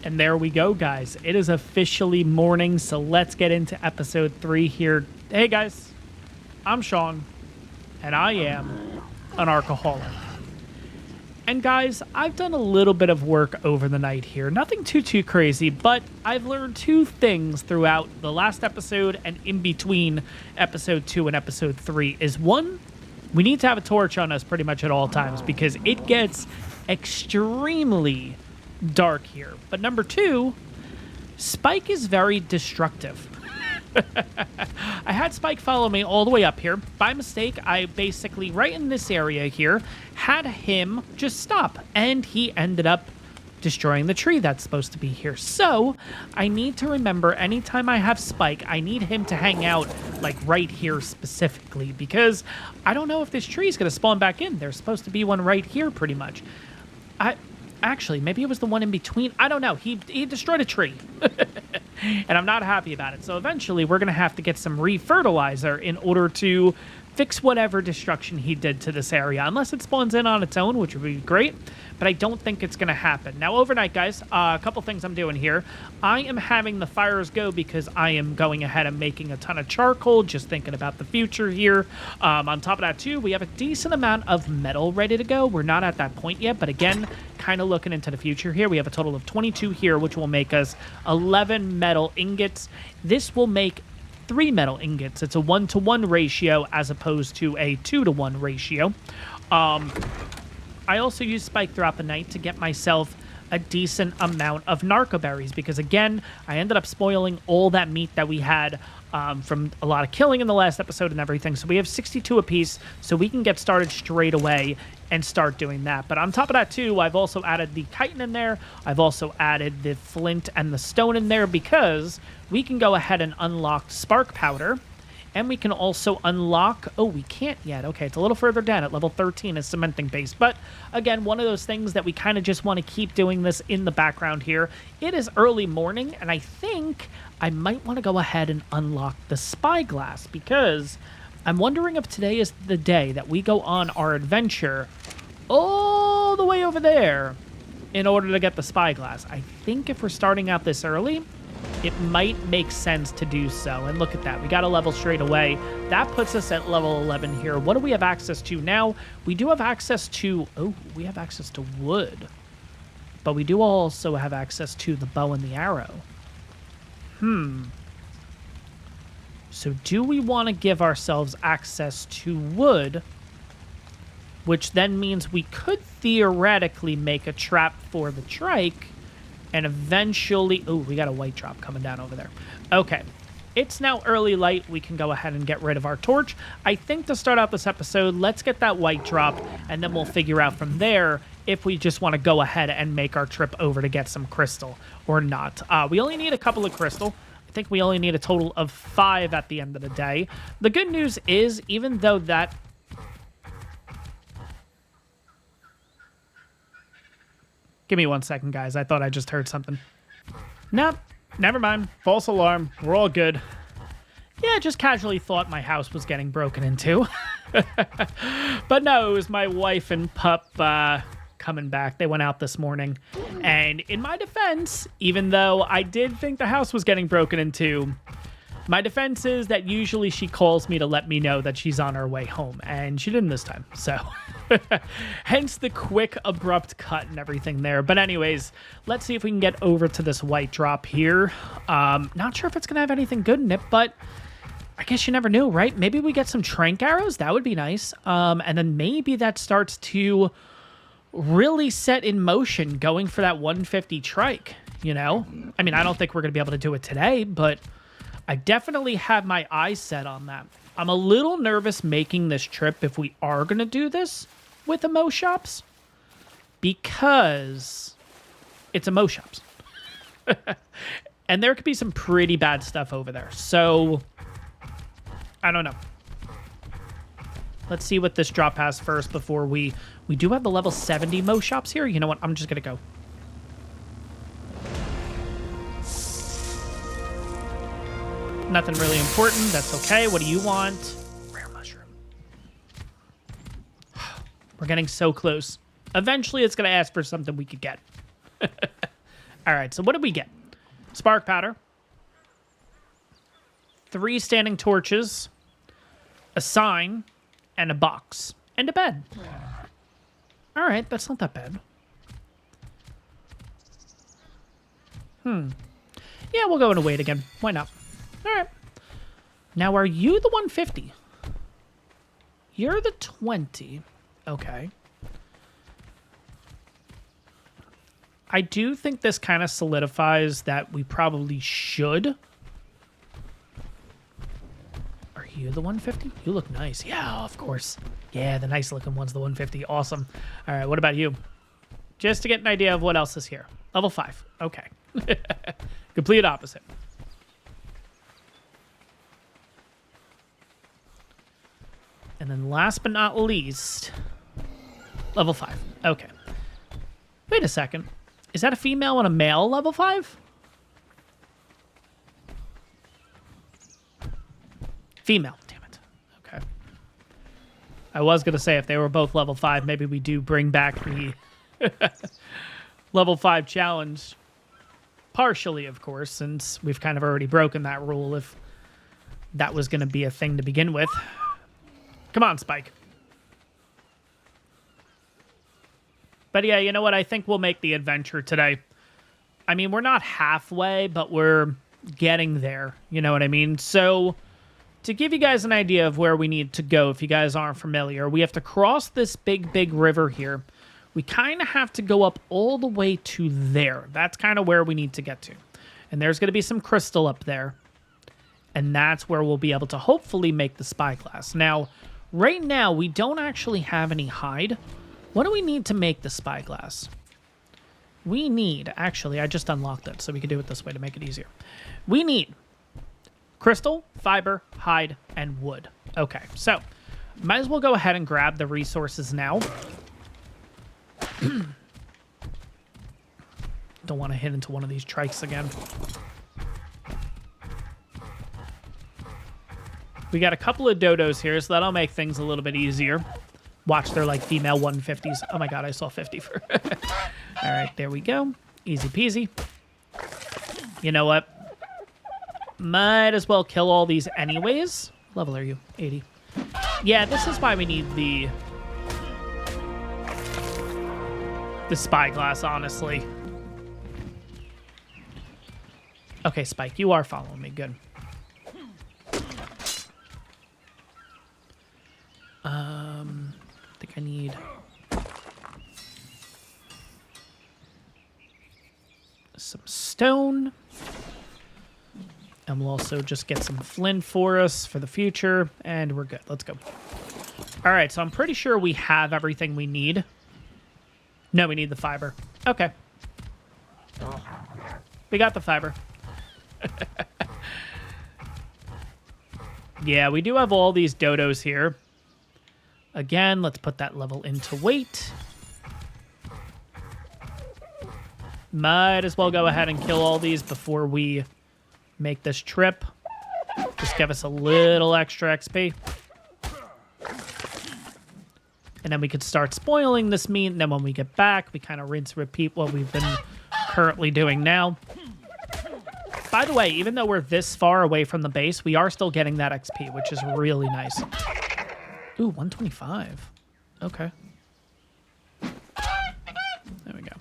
And there we go, guys. It is officially morning, so let's get into episode 3 here. Hey, guys. I'm Sean, and I am an ARKaholic. And, guys, I've done a little bit of work over the night here. Nothing too crazy, but I've learned 2 things throughout the last episode and in between episode 2 and episode 3. Is 1, we need to have a torch on us pretty much at all times because it gets extremely dark here. But number 2, Spike is very destructive. I had Spike follow me all the way up here. By mistake, I basically, right in this area here, had him just stop. And he ended up destroying the tree that's supposed to be here. So, I need to remember anytime I have Spike, I need him to hang out, like, right here specifically. Because I don't know if this tree is going to spawn back in. There's supposed to be one right here, pretty much. Actually, maybe it was the one in between. I don't know. He destroyed a tree. And I'm not happy about it. So eventually, we're going to have to get some refertilizer in order to fix whatever destruction he did to this area. Unless it spawns in on its own, which would be great. But I don't think it's going to happen. Now, overnight, guys, a couple things I'm doing here. I am having the fires go because I am going ahead and making a ton of charcoal, just thinking about the future here. On top of that, too, we have a decent amount of metal ready to go. We're not at that point yet, but again, kind of looking into the future here. We have a total of 22 here, which will make us 11 metal ingots. This will make 3 metal ingots. It's a 1-to-1 ratio as opposed to a 2-to-1 ratio. I also use Spike throughout the night to get myself a decent amount of narco berries because, again, I ended up spoiling all that meat that we had from a lot of killing in the last episode and everything. So we have 62 apiece, so we can get started straight away and start doing that. But on top of that, too, I've also added the chitin in there. I've also added the flint and the stone in there because we can go ahead and unlock spark powder. And we can also unlock... Oh, we can't yet. Okay, it's a little further down at level 13 is cementing base. But, again, one of those things that we kind of just want to keep doing this in the background here. It is early morning, and I think I might want to go ahead and unlock the Spyglass because I'm wondering if today is the day that we go on our adventure all the way over there in order to get the Spyglass. I think if we're starting out this early, it might make sense to do so. And look at that. We got a level straight away. That puts us at level 11 here. What do we have access to now? We do have access to... Oh, we have access to wood. But we do also have access to the bow and the arrow. So do we want to give ourselves access to wood? Which then means we could theoretically make a trap for the trike. And eventually... Oh, we got a white drop coming down over there. Okay. It's now early light. We can go ahead and get rid of our torch. I think to start out this episode, let's get that white drop, and then we'll figure out from there if we just want to go ahead and make our trip over to get some crystal or not. We only need a couple of crystal. I think we only need a total of 5 at the end of the day. The good news is, even though that... Give me 1 second, guys. I thought I just heard something. Nope. Never mind. False alarm. We're all good. Yeah, just casually thought my house was getting broken into. But no, it was my wife and pup coming back. They went out this morning. And in my defense, even though I did think the house was getting broken into, my defense is that usually she calls me to let me know that she's on her way home. And she didn't this time, so... Hence the quick, abrupt cut and everything there. But anyways, let's see if we can get over to this white drop here. Not sure if it's going to have anything good in it, but I guess you never know, right? Maybe we get some trank arrows. That would be nice. And then maybe that starts to really set in motion going for that 150 trike, you know? I mean, I don't think we're going to be able to do it today, but I definitely have my eyes set on that. I'm a little nervous making this trip if we are going to do this with the Mo Shops because it's a Mo Shops. And there could be some pretty bad stuff over there. So, I don't know. Let's see what this drop has first before we do have the level 70 Mo Shops here. You know what? I'm just going to go. Nothing really important. That's okay. What do you want? Rare mushroom. We're getting so close. Eventually, it's going to ask for something we could get. All right, so what did we get? Spark powder. 3 standing torches. A sign. And a box. And a bed. All right, that's not that bad. Yeah, we'll go into wait again. Why not? All right. Now, are you the 150? You're the 20. Okay. I do think this kind of solidifies that we probably should. Are you the 150? You look nice. Yeah, of course. Yeah, the nice looking one's the 150. Awesome. All right, what about you? Just to get an idea of what else is here. Level 5. Okay. Complete opposite. And then last but not least, level 5. Okay. Wait a second. Is that a female and a male level 5? Female. Damn it. Okay. I was going to say if they were both level 5, maybe we do bring back the level 5 challenge. Partially, of course, since we've kind of already broken that rule if that was going to be a thing to begin with. Come on, Spike. But yeah, you know what? I think we'll make the adventure today. I mean, we're not halfway, but we're getting there. You know what I mean? So, to give you guys an idea of where we need to go, if you guys aren't familiar, we have to cross this big river here. We kind of have to go up all the way to there. That's kind of where we need to get to. And there's going to be some crystal up there. And that's where we'll be able to hopefully make the spyglass. Now, right now, we don't actually have any hide. What do we need to make the spyglass? We need, actually, I just unlocked it, so we can do it this way to make it easier. We need crystal, fiber, hide, and wood. Okay, so might as well go ahead and grab the resources now. Don't want to hit into one of these trikes again. We got a couple of dodos here, so that'll make things a little bit easier. Watch, they're like female 150s. Oh my god, I saw 50 for... All right, there we go. Easy peasy. You know what? Might as well kill all these anyways. What level are you? 80. Yeah, this is why we need the spyglass, honestly. Okay, Spike, you are following me. Good. I think I need some stone. And we'll also just get some flint for us for the future. And we're good. Let's go. All right, so I'm pretty sure we have everything we need. No, we need the fiber. Okay. We got the fiber. Yeah, we do have all these dodos here. Again, let's put that level into weight. Might as well go ahead and kill all these before we make this trip. Just give us a little extra XP. And then we could start spoiling this meat, and then when we get back, we kind of rinse, repeat what we've been currently doing now. By the way, even though we're this far away from the base, we are still getting that XP, which is really nice. Ooh, 125. Okay. There we go.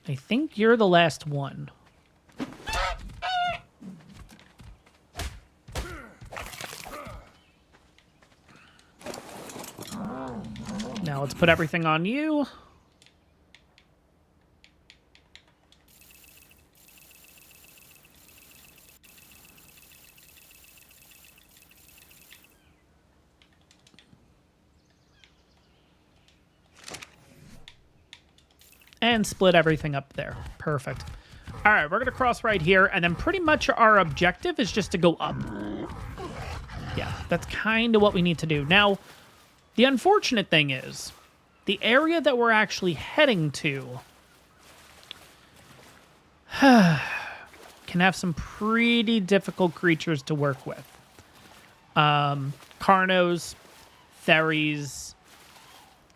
I think you're the last one. Now let's put everything on you. And split everything up there. Perfect. All right, we're going to cross right here, and then pretty much our objective is just to go up. Yeah, that's kind of what we need to do. Now, the unfortunate thing is, the area that we're actually heading to can have some pretty difficult creatures to work with. Carnos, Theries,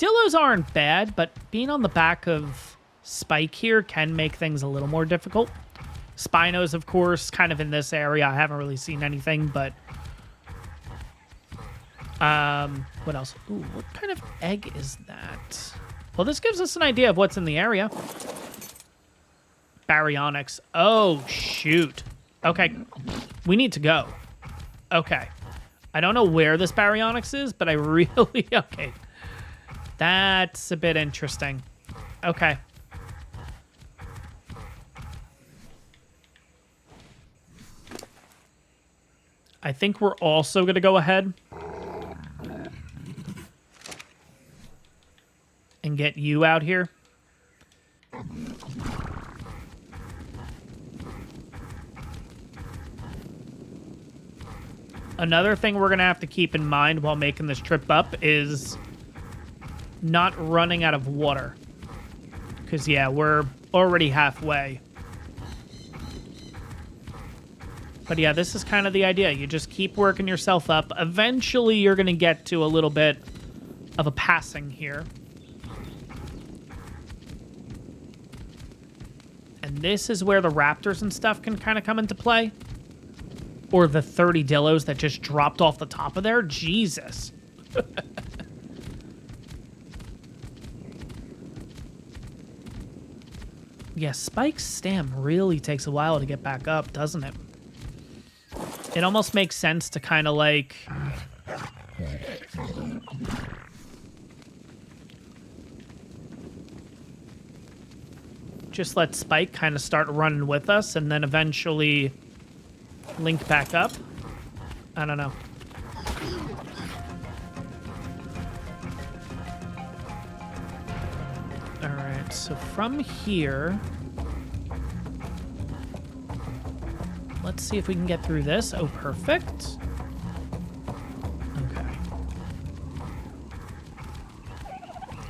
Dillos aren't bad, but being on the back of Spike here can make things a little more difficult. Spinos, of course, kind of in this area. I haven't really seen anything, but... what else? Ooh, what kind of egg is that? Well, this gives us an idea of what's in the area. Baryonyx. Oh, shoot. Okay. We need to go. Okay. I don't know where this Baryonyx is, but I really... Okay. That's a bit interesting. Okay. I think we're also going to go ahead and get you out here. Another thing we're going to have to keep in mind while making this trip up is not running out of water. Because, yeah, we're already halfway. But, yeah, this is kind of the idea. You just keep working yourself up. Eventually, you're going to get to a little bit of a passing here. And this is where the raptors and stuff can kind of come into play. Or the 30 dillos that just dropped off the top of there. Jesus. Yeah, Spike's stam really takes a while to get back up, doesn't it? It almost makes sense to kind of like... just let Spike kind of start running with us and then eventually link back up. I don't know. All right, so from here, let's see if we can get through this. Oh, perfect. Okay.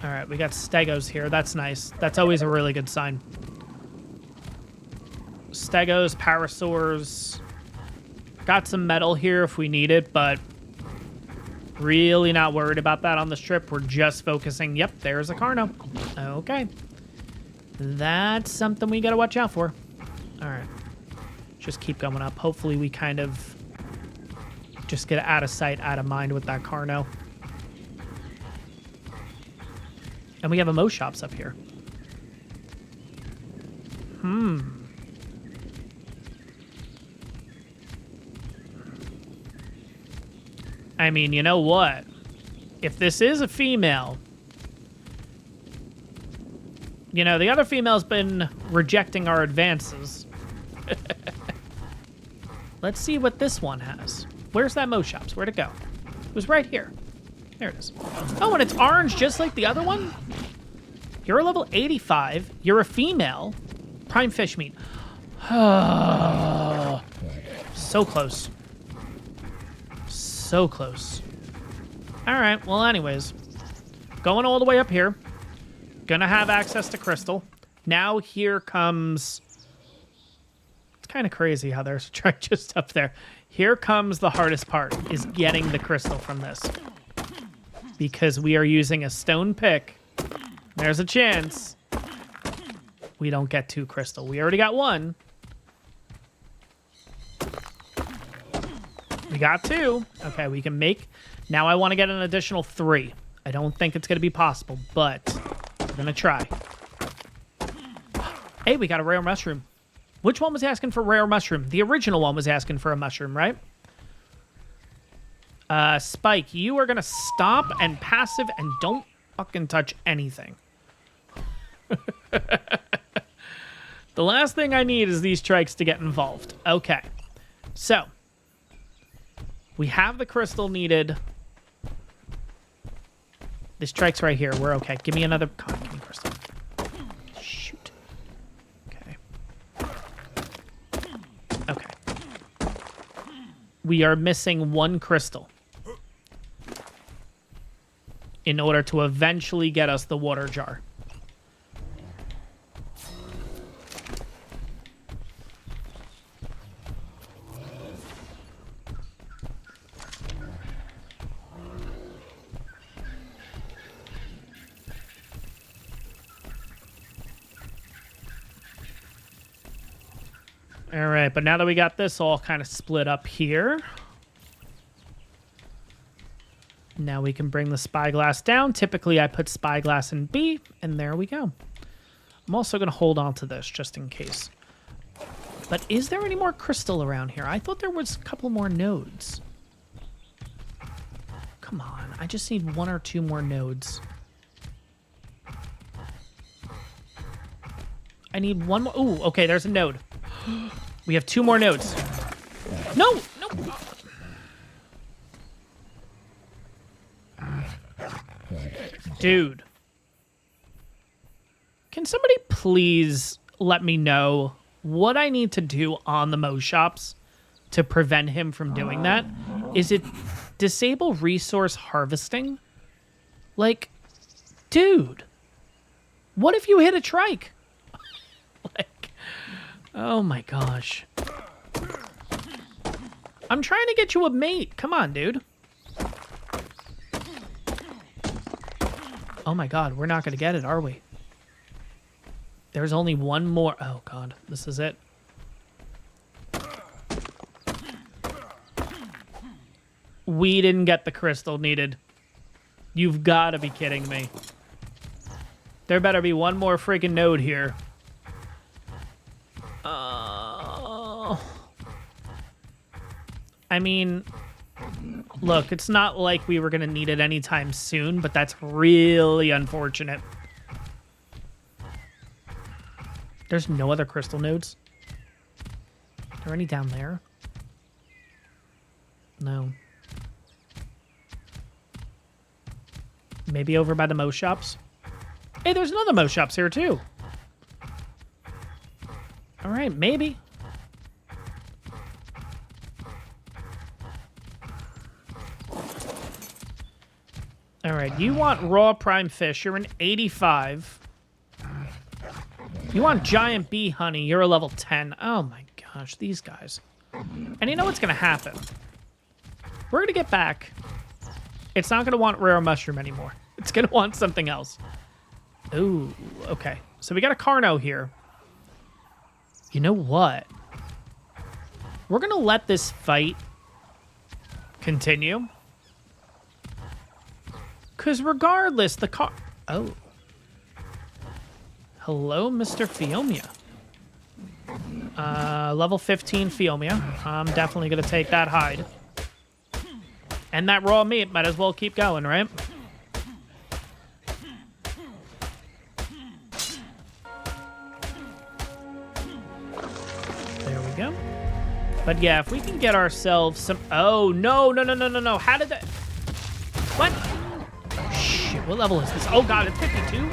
All right, we got stegos here. That's nice. That's always a really good sign. Stegos, parasaurs. Got some metal here if we need it, but really not worried about that on this trip. We're just focusing. Yep, there's a Carno. Okay. That's something we got to watch out for. All right. Just keep going up. Hopefully we kind of just get out of sight, out of mind with that Carno. And we have a Mo Shops up here. I mean, you know what? If this is a female, you know, the other female's been rejecting our advances. Let's see what this one has. Where's that Mo Shops? Where'd it go? It was right here. There it is. Oh, and it's orange just like the other one? You're a level 85. You're a female. Prime fish meat. Oh, so close. So close. All right, well, anyways. Going all the way up here. Gonna have access to crystal. Now here comes... It's kind of crazy how there's a track just up there. Here comes the hardest part, is getting the crystal from this. Because we are using a stone pick. There's a chance we don't get 2 crystal. We already got 1. We got 2. Okay, we can make... Now I want to get an additional 3. I don't think it's going to be possible, but we're going to try. Hey, we got a rare mushroom. Which one was asking for rare mushroom? The original one was asking for a mushroom, right? Spike, you are going to stop and passive and don't fucking touch anything. The last thing I need is these trikes to get involved. Okay. So, we have the crystal needed. This trike's right here. We're okay. Give me another... God, give me crystal. Shoot. Okay. Okay. We are missing 1 crystal in order to eventually get us the water jar. All right, but now that we got this all kind of split up here, now we can bring the Spyglass down. Typically, I put Spyglass in B, and there we go. I'm also going to hold on to this just in case. But is there any more crystal around here? I thought there was a couple more nodes. Come on, I just need 1 or 2 more nodes. I need 1 more. Ooh, okay, there's a node. We have 2 more nodes. No, no. Dude. Can somebody please let me know what I need to do on the Mo shops to prevent him from doing that? Is it disable resource harvesting? Like, dude, what if you hit a trike? Like, oh my gosh. I'm trying to get you a mate. Come on, dude. Oh my god, we're not going to get it, are we? There's only 1 more. Oh god, this is it. We didn't get the crystal needed. You've got to be kidding me. There better be 1 more freaking node here. I mean, look, it's not like we were going to need it anytime soon, but that's really unfortunate. There's no other crystal nodes? Are there any down there? No. Maybe over by the Mo shops? Hey, there's another Mo shops here, too. All right, maybe. All right, you want raw prime fish. You're an 85. You want giant bee honey. You're a level 10. Oh, my gosh, these guys. And you know what's going to happen? We're going to get back. It's not going to want rare mushroom anymore. It's going to want something else. Ooh, okay. So we got a Carno here. You know what? We're going to let this fight continue. Because regardless, the car... Oh. Hello, Mr. Phiomia. Level 15 Phiomia. I'm definitely going to take that hide. And that raw meat might as well keep going, right? There we go. But yeah, if we can get ourselves some... Oh, no, no, no, no, no, no. How did that... What? Shit, what level is this? Oh, God, it's 52?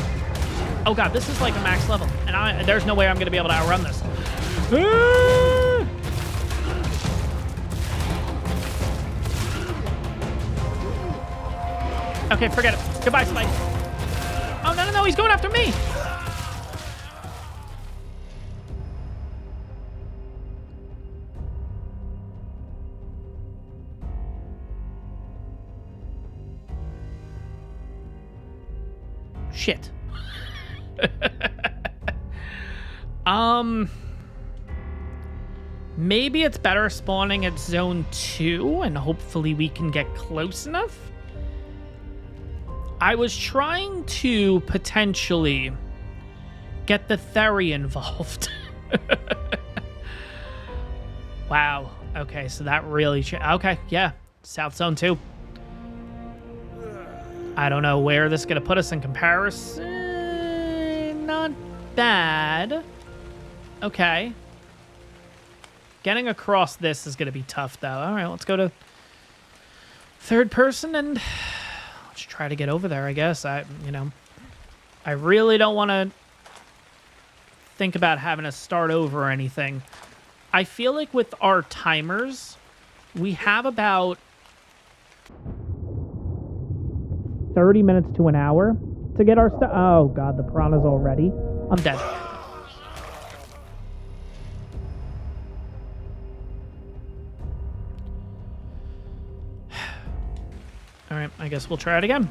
Oh, God, this is like a max level. And there's no way I'm going to be able to outrun this. Okay, forget it. Goodbye, Spike. Oh, no, no, no, he's going after me. Shit. Maybe it's better spawning at zone 2 and hopefully we can get close enough. I was trying to potentially get the Theri involved. Wow. Okay, so that really... Okay, yeah. South Zone 2. I don't know where this is going to put us in comparison. Not bad. Okay. Getting across this is going to be tough, though. All right, let's go to third person and let's try to get over there, I guess. I really don't want to think about having to start over or anything. I feel like with our timers, we have about 30 minutes to an hour to get our stuff. Oh, God, the piranha's already. I'm dead. All right, I guess we'll try it again.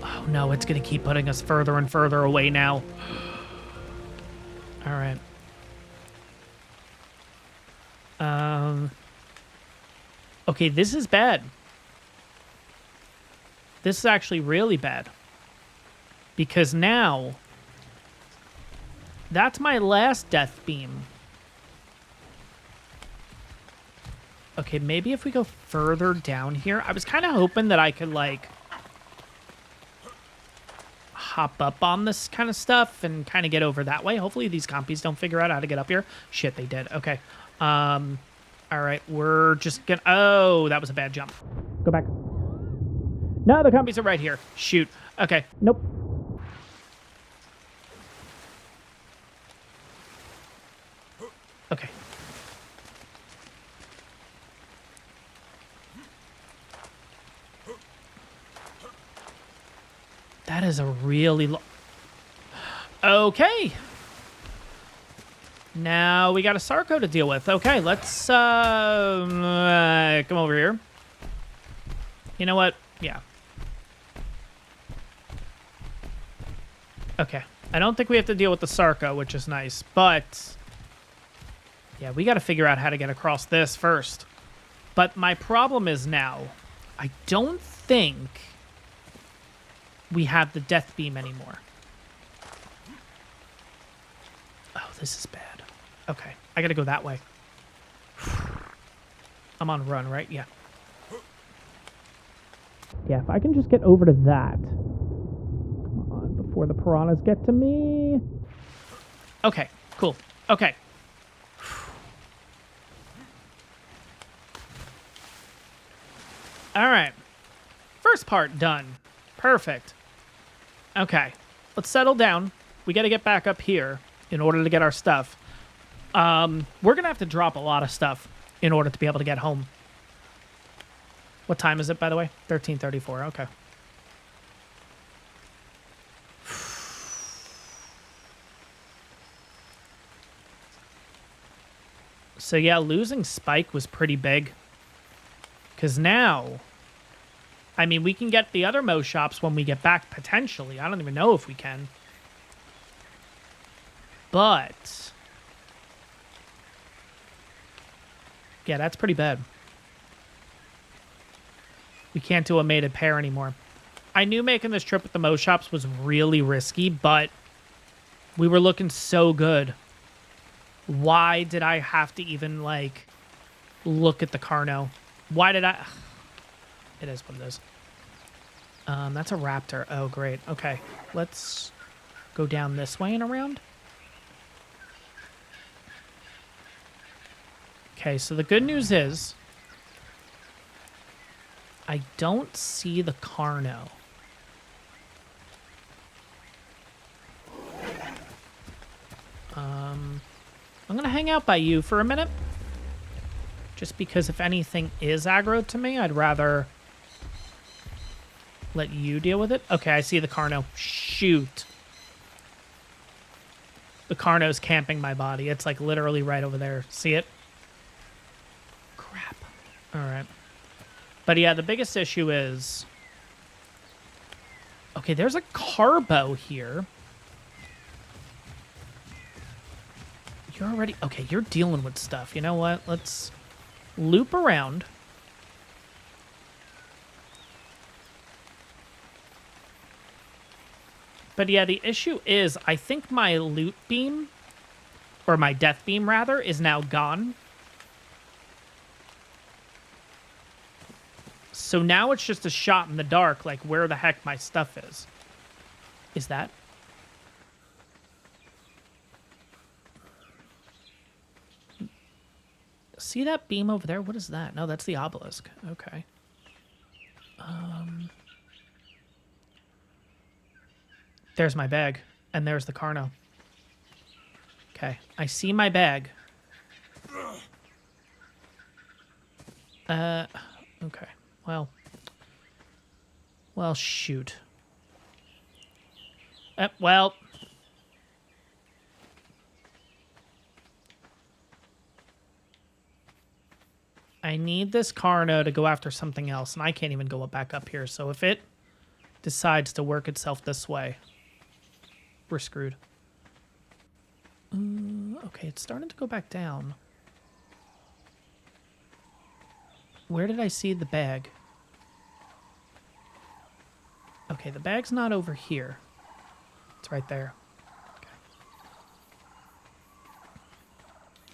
Oh, no, it's going to keep putting us further and further away now. All right. Okay, this is bad. This is actually really bad. Because now, that's my last death beam. Okay, maybe if we go further down here. I was kind of hoping that I could, like, hop up on this kind of stuff and kind of get over that way. Hopefully these compies don't figure out how to get up here. Shit, they did. Okay. All right, we're just gonna... Oh, that was a bad jump. Go back. No, the compies are right here. Shoot. Okay. Nope. Okay. That is a really long... Okay. Now we got a Sarco to deal with. Okay, let's come over here. You know what? Yeah. Okay. I don't think we have to deal with the Sarco, which is nice, but... Yeah, we got to figure out how to get across this first. But my problem is now, I don't think we have the death beam anymore. Oh, this is bad. Okay, I got to go that way. I'm on run, right? Yeah. Yeah, if I can just get over to that. Come on, before the piranhas get to me. Okay, cool. Okay. All right. First part done. Perfect. Okay. Let's settle down. We got to get back up here in order to get our stuff. We're going to have to drop a lot of stuff in order to be able to get home. What time is it, by the way? 13:34. Okay. So, yeah, losing Spike was pretty big. Because now, I mean, we can get the other Mo shops when we get back, potentially. I don't even know if we can. But, yeah, that's pretty bad. We can't do a mated pair anymore. I knew making this trip with the Mo shops was really risky, but we were looking so good. Why did I have to even, like, look at the Carno? Why did I... It is what it is. That's a raptor. Oh, great. Okay. Let's go down this way and around. Okay, so the good news is I don't see the Carno. I'm going to hang out by you for a minute. Just because if anything is aggro to me, I'd rather let you deal with it. Okay, I see the Carno. Shoot. The Carno's camping my body. It's like literally right over there. See it? Crap. All right. But yeah, the biggest issue is... Okay, there's a Carbo here. You're already... Okay, you're dealing with stuff. You know what? Let's loop around. But yeah, the issue is I think my loot beam, or my death beam rather, is now gone. So now it's just a shot in the dark, like where the heck my stuff is. Is that? See that beam over there? What is that? No, that's the obelisk. Okay. There's my bag. And there's the Carno. Okay. I see my bag. Okay. Well, shoot. Well... I need this Carno to go after something else, and I can't even go back up here. So if it decides to work itself this way, we're screwed. Okay, it's starting to go back down. Where did I see the bag? Okay, the bag's not over here. It's right there.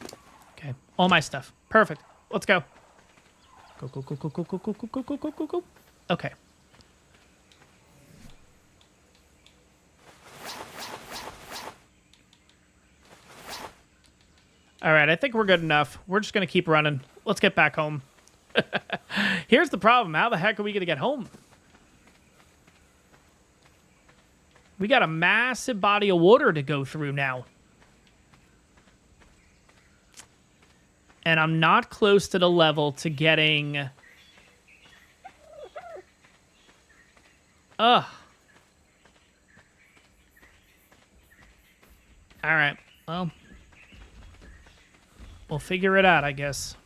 Okay. Okay, all my stuff. Perfect. Let's go. Go, go, go, go, go, go, go, go, go, go, go, go, go. Okay. All right, I think we're good enough. We're just going to keep running. Let's get back home. Here's the problem. How the heck are we going to get home? We got a massive body of water to go through now. And I'm not close to the level to getting... Ugh. All right, well... We'll figure it out, I guess.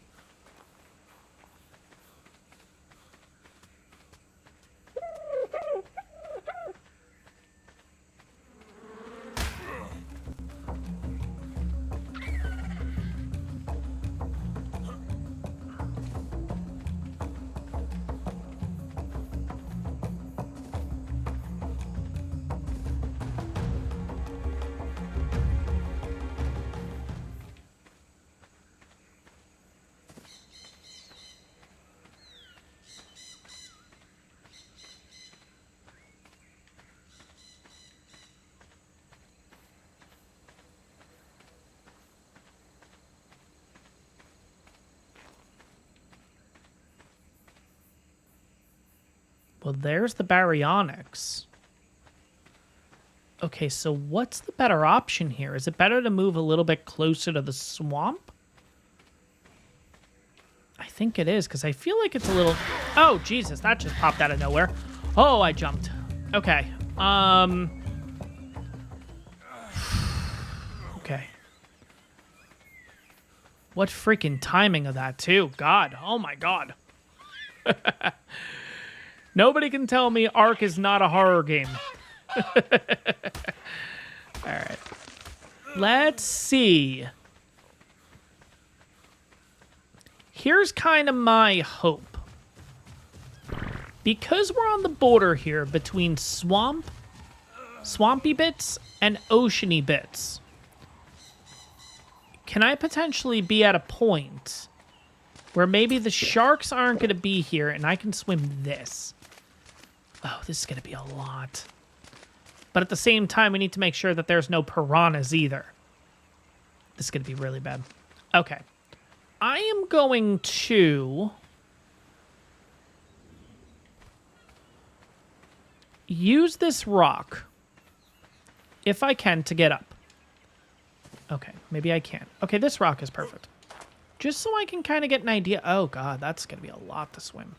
Well, there's the baryonyx. Okay, so what's the better option here? Is it better to move a little bit closer to the swamp? I think it is, because I feel like it's a little... Oh, Jesus, that just popped out of nowhere. Oh, I jumped. Okay. Okay. What freaking timing of that, too? God. Oh, my God. Nobody can tell me ARK is not a horror game. All right. Let's see. Here's kind of my hope. Because we're on the border here between swampy bits and oceany bits, can I potentially be at a point where maybe the sharks aren't going to be here and I can swim this? Oh, this is going to be a lot. But at the same time, we need to make sure that there's no piranhas either. This is going to be really bad. Okay. I am going to use this rock, if I can, to get up. Okay, maybe I can't. Okay, this rock is perfect. Just so I can kind of get an idea. Oh, God, that's going to be a lot to swim.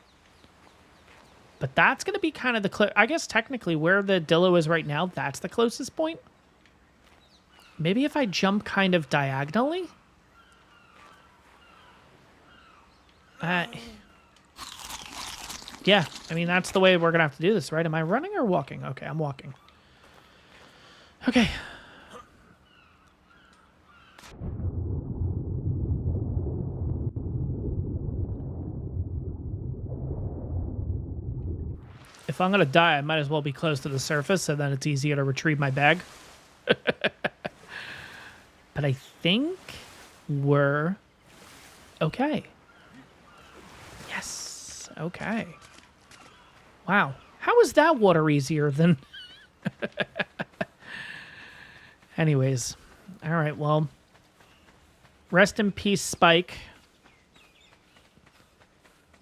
But that's going to be kind of the... I guess technically where the Dillo is right now, that's the closest point. Maybe if I jump kind of diagonally? Yeah, I mean, that's the way we're going to have to do this, right? Am I running or walking? Okay, I'm walking. Okay. If I'm going to die, I might as well be close to the surface, so then it's easier to retrieve my bag. But I think we're okay. Yes. Okay. Wow. How is that water easier than... Anyways. All right, well. Rest in peace, Spike.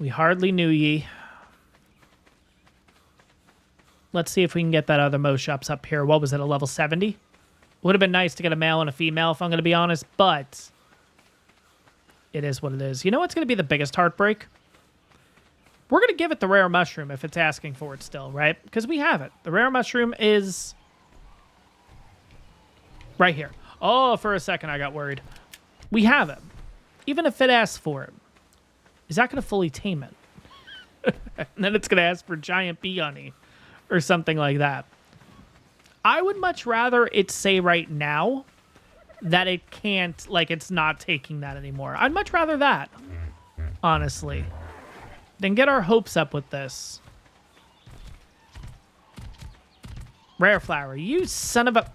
We hardly knew ye. Let's see if we can get that other Moshops up here. What was it, a level 70? Would have been nice to get a male and a female, if I'm going to be honest, but it is what it is. You know what's going to be the biggest heartbreak? We're going to give it the rare mushroom if it's asking for it still, right? Because we have it. The rare mushroom is right here. Oh, for a second I got worried. We have it. Even if it asks for it. Is that going to fully tame it? And then it's going to ask for giant bee honey. Or something like that. I would much rather it say right now that it can't, like, it's not taking that anymore. I'd much rather that, honestly, than get our hopes up with this. Rare flower, you son of a...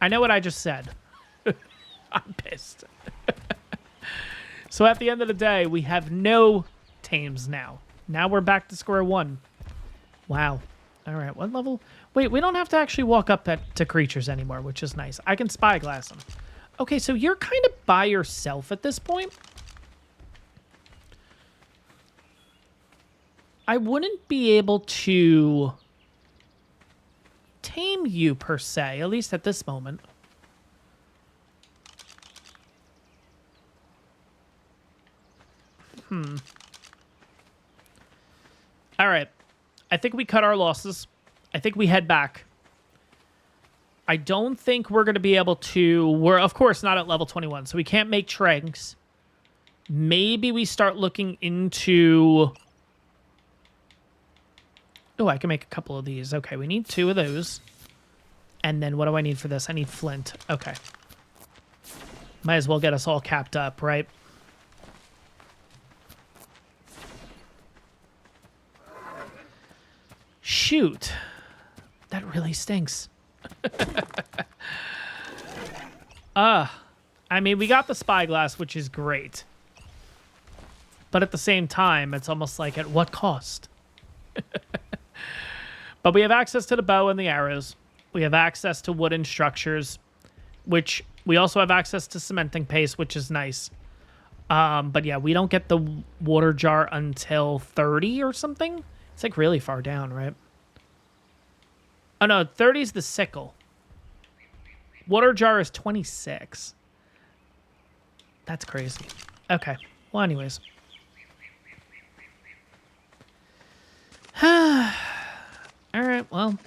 I know what I just said. I'm pissed. So at the end of the day, we have no tames now. Now we're back to square one. Wow. All right, what level? Wait, we don't have to actually walk up to creatures anymore, which is nice. I can spyglass them. Okay, so you're kind of by yourself at this point. I wouldn't be able to tame you per se, at least at this moment. All right. I think we cut our losses. I think we head back. I don't think we're going to be able to... We're, of course, not at level 21, so we can't make tregs. Maybe we start looking into... Oh, I can make a couple of these. Okay, we need 2 of those. And then what do I need for this? I need flint. Okay. Might as well get us all capped up, right? Shoot. That really stinks. I mean, we got the spyglass, which is great. But at the same time, it's almost like, at what cost? But we have access to the bow and the arrows. We have access to wooden structures, which we also have access to cementing paste, which is nice. But yeah, we don't get the water jar until 30 or something. It's like really far down, right? Oh no, 30 is the sickle. Water jar is 26. That's crazy. Okay. Well, anyways. All right, well.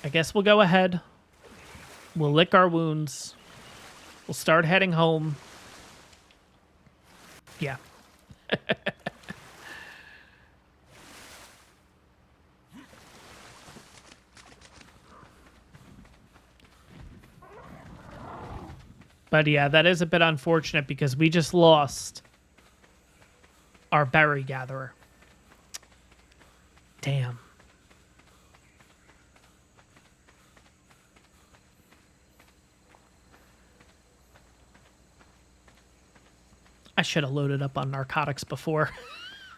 I guess we'll go ahead. We'll lick our wounds. We'll start heading home. Yeah. But yeah, that is a bit unfortunate because we just lost our berry gatherer. Damn. I should have loaded up on narcotics before.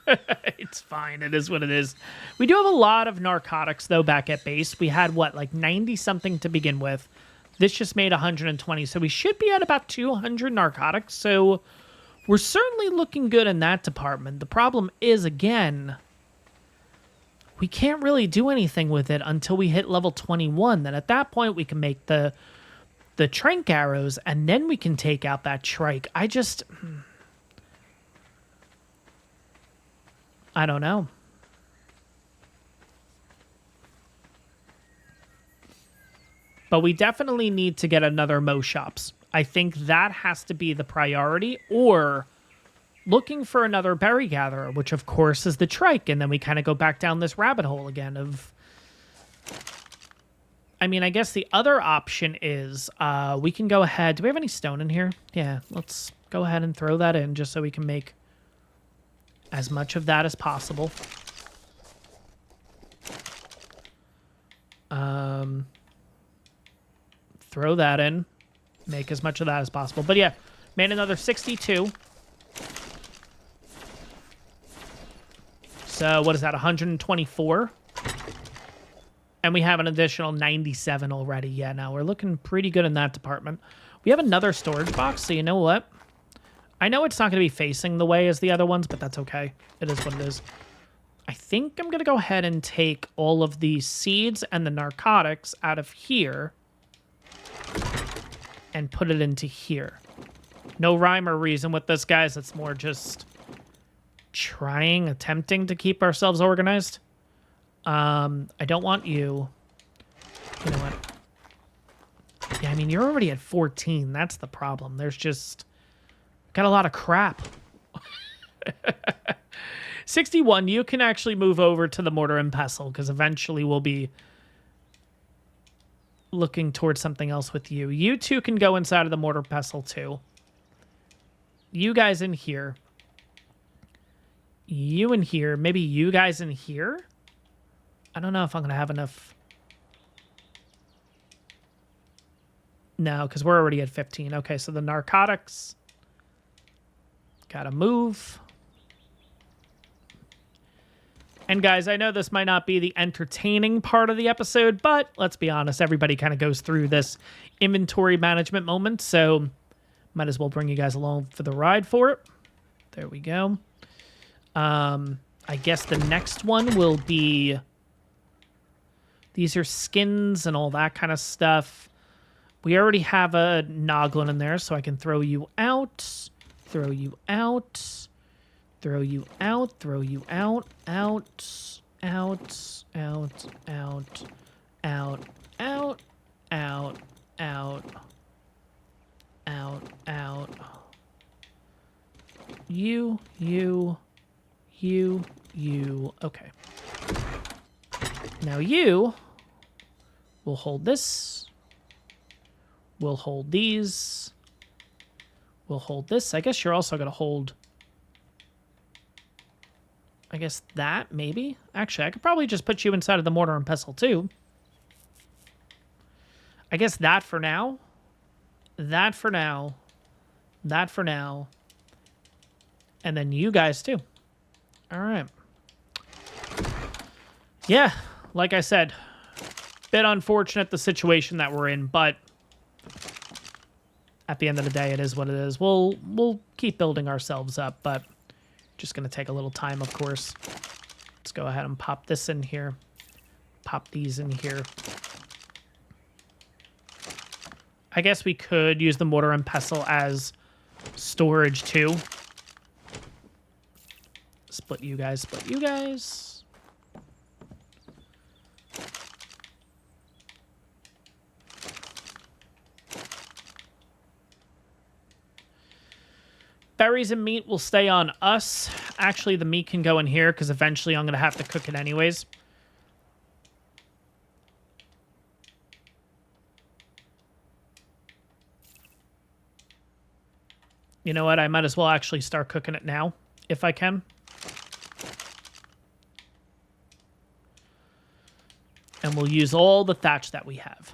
It's fine. It is what it is. We do have a lot of narcotics, though, back at base. We had, what, like 90-something to begin with. This just made 120, so we should be at about 200 narcotics. So we're certainly looking good in that department. The problem is, again, we can't really do anything with it until we hit level 21. Then at that point, we can make the trank arrows, and then we can take out that trike. I don't know. But we definitely need to get another Mo Shops. I think that has to be the priority, or looking for another berry gatherer, which of course is the trike, and then we kind of go back down this rabbit hole again of... I mean, I guess the other option is we can go ahead... Do we have any stone in here? Yeah, let's go ahead and throw that in just so we can make as much of that as possible. Throw that in. Make as much of that as possible. But yeah, made another 62. So what is that, 124? And we have an additional 97 already. Yeah, now we're looking pretty good in that department. We have another storage box, so you know what? I know it's not going to be facing the way as the other ones, but that's okay. It is what it is. I think I'm going to go ahead and take all of the seeds and the narcotics out of here and put it into here. No rhyme or reason with this, guys. It's more just attempting to keep ourselves organized. I don't want you. You know what? Yeah, I mean, you're already at 14. That's the problem. There's just... Got a lot of crap. 61, you can actually move over to the mortar and pestle because eventually we'll be looking towards something else with you. You two can go inside of the mortar pestle too. You guys in here. You in here. Maybe you guys in here? I don't know if I'm going to have enough. No, because we're already at 15. Okay, so the narcotics. Gotta move. And guys, I know this might not be the entertaining part of the episode, but let's be honest, everybody kind of goes through this inventory management moment, so might as well bring you guys along for the ride for it. There we go. I guess the next one will be... These are skins and all that kind of stuff. We already have a Noglin in there, so I can throw you out. Throw you out. Throw you out, throw you out, out, out, out, out, out, out, out, out, out, out. You. Okay. Now you will hold this. We'll hold these. We'll hold this. I guess you're also going to hold... I guess that, maybe? Actually, I could probably just put you inside of the mortar and pestle, too. I guess that for now. That for now. That for now. And then you guys, too. All right. Yeah, like I said, bit unfortunate the situation that we're in, but at the end of the day, it is what it is. We'll keep building ourselves up, but... Just going to take a little time, of course. Let's go ahead and pop this in here. Pop these in here. I guess we could use the mortar and pestle as storage, too. Split you guys, split you guys. Berries and meat will stay on us. Actually, the meat can go in here because eventually I'm going to have to cook it anyways. You know what? I might as well actually start cooking it now, if I can. And we'll use all the thatch that we have.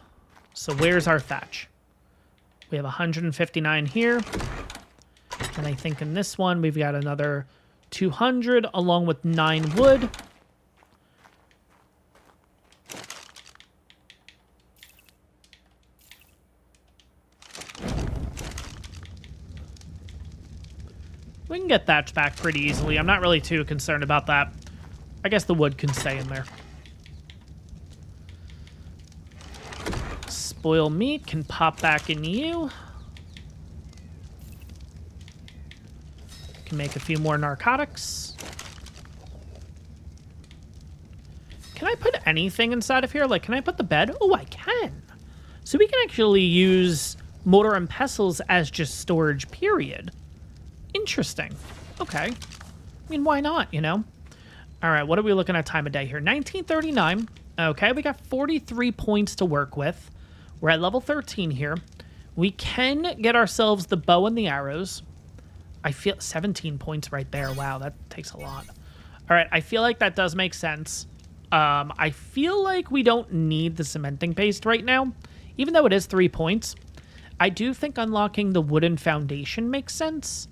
So where's our thatch? We have 159 here. And I think in this one, we've got another 200 along with 9 wood. We can get thatch back pretty easily. I'm not really too concerned about that. I guess the wood can stay in there. Spoil meat can pop back in you. Make a few more narcotics. Can I put anything inside of here? Like, can I put the bed? Oh, I can. So we can actually use mortar and pestles as just storage, period. Interesting. Okay. I mean, why not, you know? All right, what are we looking at time of day here? 1939. Okay, we got 43 points to work with. We're at level 13 here. We can get ourselves the bow and the arrows. I feel 17 points right there. Wow, that takes a lot. All right, I feel like that does make sense. I feel like we don't need the cementing paste right now, even though it is 3 points. I do think unlocking the wooden foundation makes sense.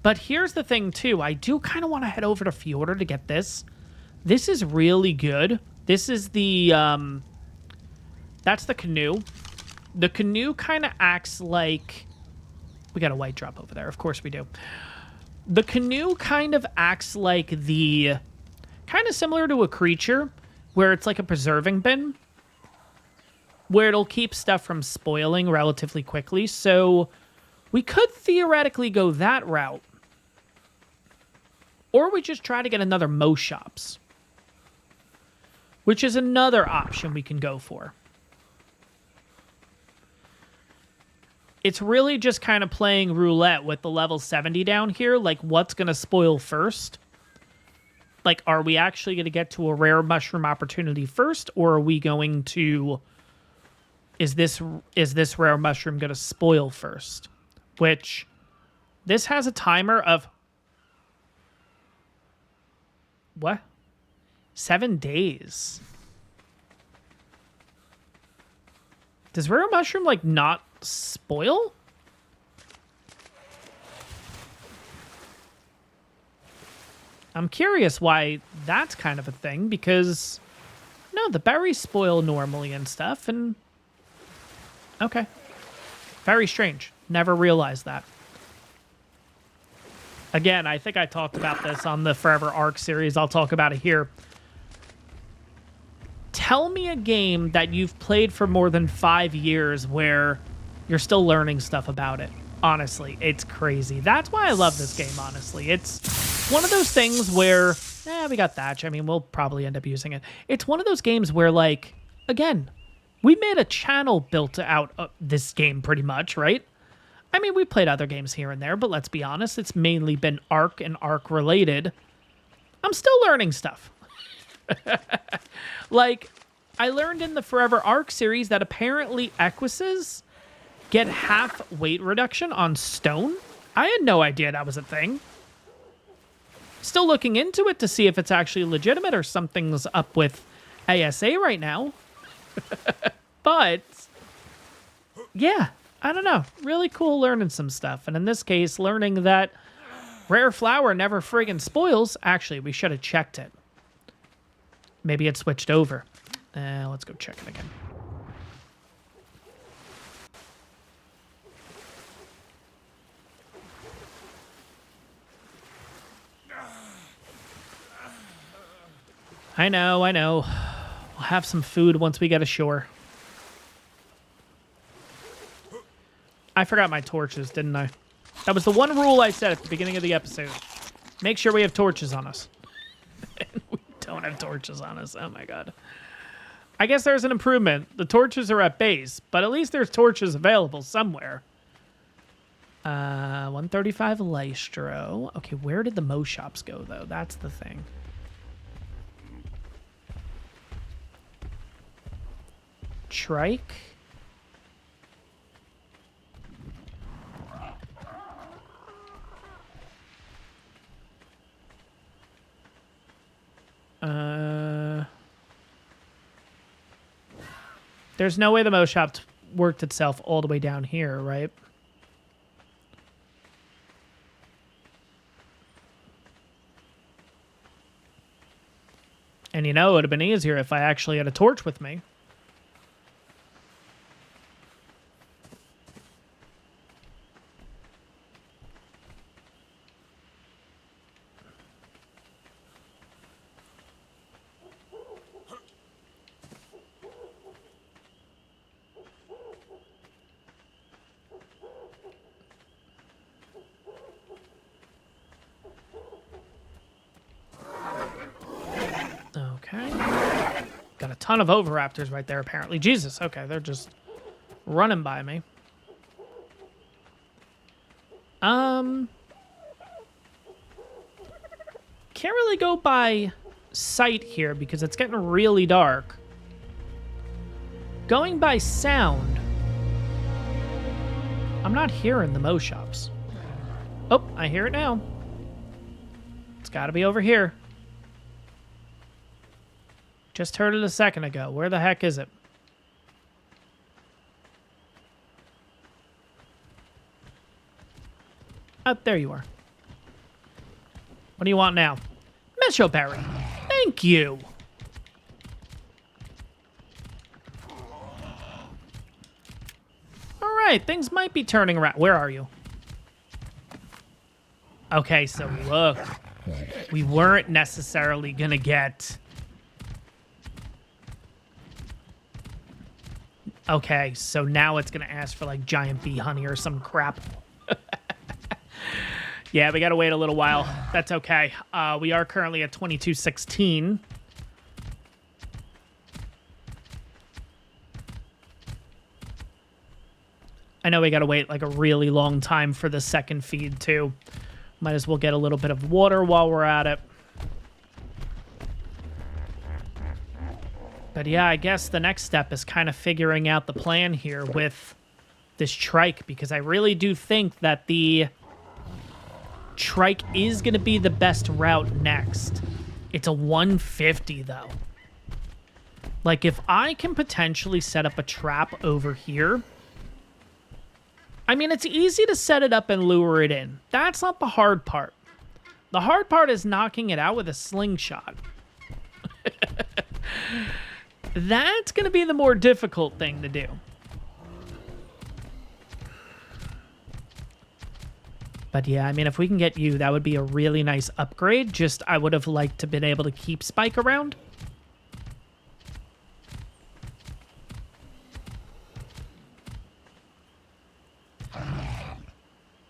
But here's the thing, too. I do kind of want to head over to Fjordur to get this. This is really good. This is the... that's the canoe. The canoe kind of acts like... We got a white drop over there. Of course we do. The canoe kind of acts like the... Kind of similar to a creature, where it's like a preserving bin, where it'll keep stuff from spoiling relatively quickly. So we could theoretically go that route. Or we just try to get another Mo Shops, which is another option we can go for. It's really just kind of playing roulette with the level 70 down here, like what's going to spoil first. Like, are we actually going to get to a rare mushroom opportunity first, or are we going to... Is this rare mushroom going to spoil first? Which, this has a timer of... What? 7 days. Does rare mushroom, like, not spoil? I'm curious why that's kind of a thing, because... No, the berries spoil normally and stuff, and... Okay. Very strange. Never realized that. Again, I think I talked about this on the Forever ARK series. I'll talk about it here. Tell me a game that you've played for more than 5 years where you're still learning stuff about it. Honestly, it's crazy. That's why I love this game, honestly. It's one of those things where, we got Thatch. I mean, we'll probably end up using it. It's one of those games where, like, again... We made a channel built out of this game pretty much, right? I mean, we played other games here and there, but let's be honest, it's mainly been ARK and ARK related. I'm still learning stuff. Like, I learned in the Forever ARK series that apparently equises get half weight reduction on stone. I had no idea that was a thing. Still looking into it to see if it's actually legitimate or something's up with ASA right now. But, yeah, I don't know. Really cool learning some stuff. And in this case, learning that rare flower never friggin' spoils. Actually, we should have checked it. Maybe it switched over. Let's go check it again. I know. We'll have some food once we get ashore. I forgot my torches, didn't I? That was the one rule I said at the beginning of the episode. Make sure we have torches on us. And we don't have torches on us. Oh my god. I guess there's an improvement. The torches are at base, but at least there's torches available somewhere. 135 Lystro. Okay, where did the Mo shops go, though? That's the thing. Trike. There's no way the Mo shop worked itself all the way down here, right? And you know, it would have been easier if I actually had a torch with me. Ton of Oviraptors right there, apparently. Jesus, okay, they're just running by me. Can't really go by sight here because it's getting really dark. Going by sound, I'm not hearing the Mo shops. Oh, I hear it now. It's got to be over here. Just heard it a second ago. Where the heck is it? Oh, there you are. What do you want now? Metro Berry. Thank you. All right, things might be turning around. Where are you? Okay, so look. We weren't necessarily going to get... Okay, so now it's going to ask for, like, giant bee honey or some crap. Yeah, we got to wait a little while. That's okay. We are currently at 2216. I know we got to wait, like, a really long time for the second feed, too. Might as well get a little bit of water while we're at it. But yeah, I guess the next step is kind of figuring out the plan here with this trike, because I really do think that the trike is going to be the best route next. It's a 150 though. Like, if I can potentially set up a trap over here, I mean, it's easy to set it up and lure it in. That's not the hard part. The hard part is knocking it out with a slingshot. That's going to be the more difficult thing to do. But yeah, I mean, if we can get you, that would be a really nice upgrade. Just, I would have liked to been able to keep Spike around.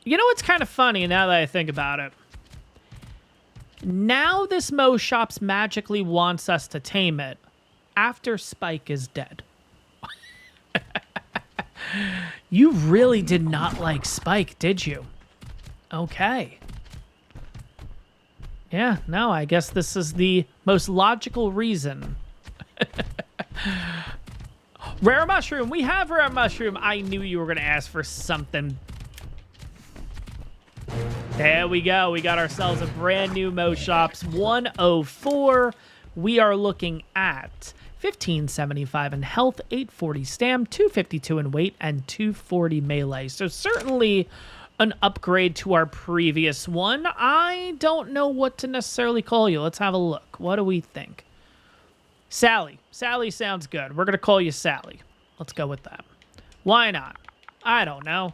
You know what's kind of funny now that I think about it? Now this Mo Shops magically wants us to tame it after Spike is dead. You really did not like Spike, did you? Okay. Yeah, no, I guess this is the most logical reason. Rare mushroom. We have rare mushroom. I knew you were going to ask for something. There we go. We got ourselves a brand new Mo Shops 104. We are looking at 1575 in health, 840 stam, 252 in weight, and 240 melee. So certainly an upgrade to our previous one. I don't know what to necessarily call you. Let's have a look. What do we think? Sally. Sally sounds good. We're going to call you Sally. Let's go with that. Why not? I don't know.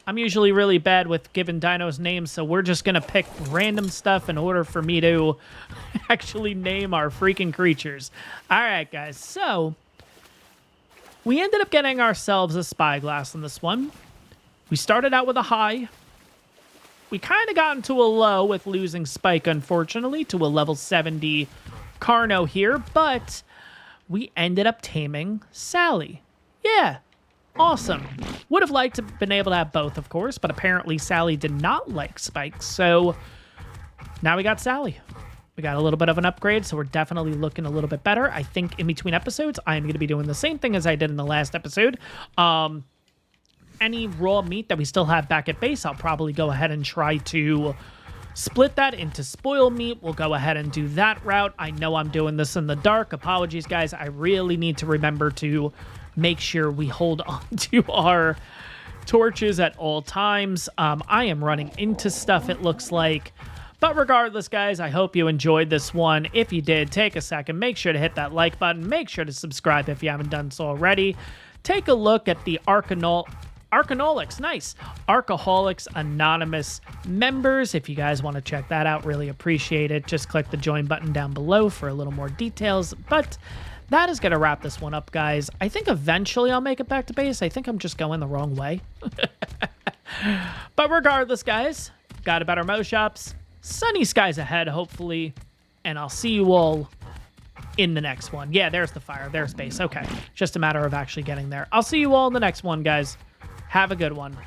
I'm usually really bad with giving dinos names, so we're just going to pick random stuff in order for me to actually name our freaking creatures. All right, guys. So we ended up getting ourselves a Spyglass on this one. We started out with a high. We kind of got into a low with losing Spike, unfortunately, to a level 70 Carno here, but we ended up taming Sally. Yeah. Awesome. Would have liked to have been able to have both, of course, but apparently Sally did not like Spike, so now we got Sally. We got a little bit of an upgrade, so we're definitely looking a little bit better. I think in between episodes, I'm going to be doing the same thing as I did in the last episode. Any raw meat that we still have back at base, I'll probably go ahead and try to split that into spoil meat. We'll go ahead and do that route. I know I'm doing this in the dark. Apologies, guys. I really need to remember to make sure we hold on to our torches at all times. I am running into stuff, it looks like. But regardless, guys, I hope you enjoyed this one. If you did, take a second. Make sure to hit that like button. Make sure to subscribe if you haven't done so already. Take a look at the ARKaholics, nice. ARKaholics Anonymous members. If you guys want to check that out, really appreciate it. Just click the join button down below for a little more details. But that is going to wrap this one up, guys. I think eventually I'll make it back to base. I think I'm just going the wrong way. But regardless, guys, got a better Mo Shops. Sunny skies ahead, hopefully. And I'll see you all in the next one. Yeah, there's the fire. There's base. Okay. Just a matter of actually getting there. I'll see you all in the next one, guys. Have a good one.